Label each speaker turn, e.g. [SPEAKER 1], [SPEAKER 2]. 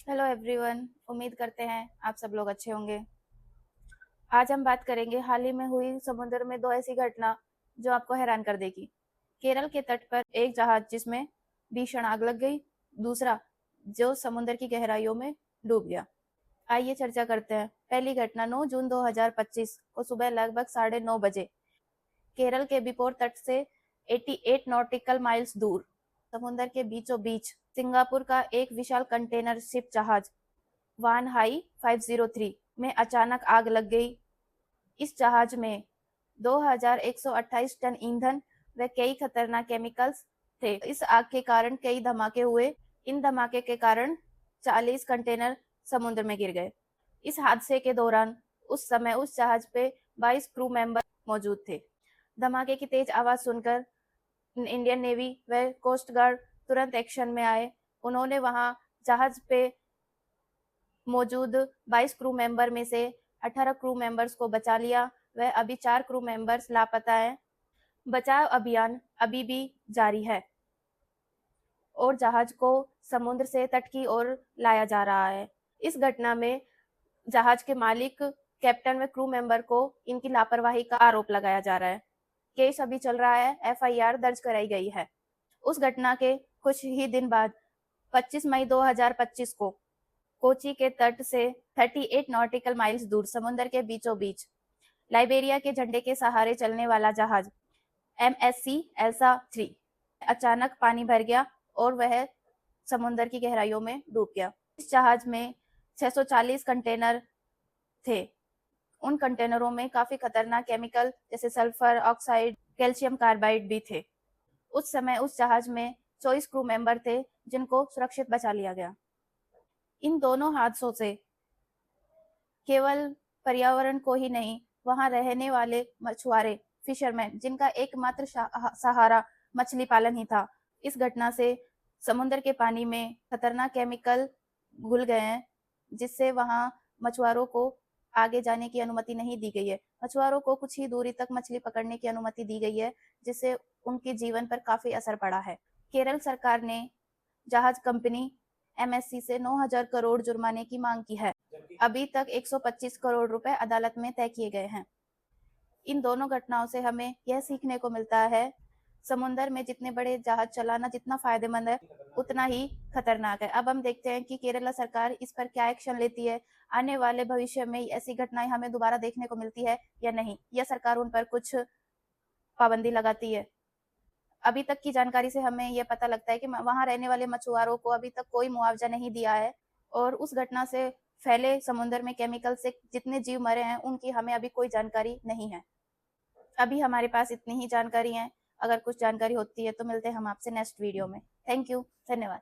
[SPEAKER 1] Hello everyone, उम्मीद करते हैं आप सब लोग अच्छे होंगे। आज हम बात करेंगे हाल ही में हुई समुद्र में दो ऐसी घटना जो आपको हैरान कर देगी। केरल के तट पर एक जहाज जिसमें भीषण आग लग गई, दूसरा जो समुद्र की गहराइयों में डूब गया। आइए चर्चा करते हैं। पहली घटना 9 जून 2025 को सुबह लगभग 9:30 बजे केरल के बिपोर तट से 88 नॉटिकल माइल्स दूर समुद्र के बीचों बीच सिंगापुर का एक विशाल कंटेनर शिप जहाज वान हाई 503 में अचानक आग लग गई। इस जहाज में 2128 टन ईंधन व कई खतरनाक केमिकल्स थे। इस आग के कारण कई धमाके हुए। इन धमाके के कारण 40 कंटेनर समुद्र में गिर गए। इस हादसे के दौरान उस समय उस जहाज पे 22 क्रू मेंबर मौजूद थे। धमाके की तेज आवाज सुनकर इंडियन नेवी व कोस्ट गार्ड तुरंत एक्शन में आए। उन्होंने वहां जहाज पे मौजूद 22 क्रू मेंबर में से 18 क्रू मेंबर्स को बचा लिया। वह अभी 4 क्रू मेंबर्स लापता हैं। बचाव अभियान अभी भी जारी है और जहाज को समुद्र से तट की ओर लाया जा रहा है। इस घटना में जहाज के मालिक, कैप्टन व क्रू मेंबर को इनकी लापरवाही का आरोप लगाया जा रहा है। केस अभी चल रहा है, एफआईआर दर्ज कराई गई है। उस घटना के कुछ ही दिन बाद 25 मई 2025 को कोची के तट से 38 नॉटिकल माइल्स दूर समुद्र के बीचों बीच लाइबेरिया के झंडे के सहारे चलने वाला जहाज एमएससी एल्सा 3 अचानक पानी भर गया और वह समुद्र की गहराइयों में डूब गया। इस जहाज में 640 कंटेनर थे। उन कंटेनरों में काफी खतरनाक केमिकल जैसे सल्फर ऑक्साइड, कैल्शियम कार्बाइड भी थे। उस समय उस जहाज में 24 क्रू मेंबर थे जिनको सुरक्षित बचा लिया गया। इन दोनों हादसों से केवल पर्यावरण को ही नहीं, वहां रहने वाले मछुआरे, फिशरमैन, जिनका एकमात्र सहारा मछली पालन ही था, इस घटना से समुद्र के पानी में खतरनाक केमिकल घुल गए हैं, जिससे वहां मछुआरों को आगे जाने की अनुमति नहीं दी गई है। मछुआरों को कुछ ही दूरी तक मछली पकड़ने की अनुमति दी गई है, जिससे उनके जीवन पर काफी असर पड़ा है। केरल सरकार ने जहाज कंपनी एमएससी से 9,000 करोड़ जुर्माने की मांग की है। अभी तक 125 करोड़ रुपए अदालत में तय किए गए हैं। इन दोनों घटनाओं से हमें यह सीखने को मिलता है, समुद्र में जितने बड़े जहाज चलाना जितना फायदेमंद है, उतना ही खतरनाक है। अब हम देखते हैं कि केरला सरकार इस पर क्या एक्शन लेती है। आने वाले भविष्य में ऐसी घटनाएं हमें दोबारा देखने को मिलती है या नहीं, या सरकार उन पर कुछ पाबंदी लगाती है। अभी तक की जानकारी से हमें यह पता लगता है कि वहां रहने वाले मछुआरों को अभी तक कोई मुआवजा नहीं दिया है और उस घटना से फैले समुद्र में केमिकल से जितने जीव मरे हैं उनकी हमें अभी कोई जानकारी नहीं है। अभी हमारे पास इतनी ही जानकारी है। अगर कुछ जानकारी होती है तो मिलते हैं हम आपसे नेक्स्ट वीडियो में। थैंक यू, धन्यवाद।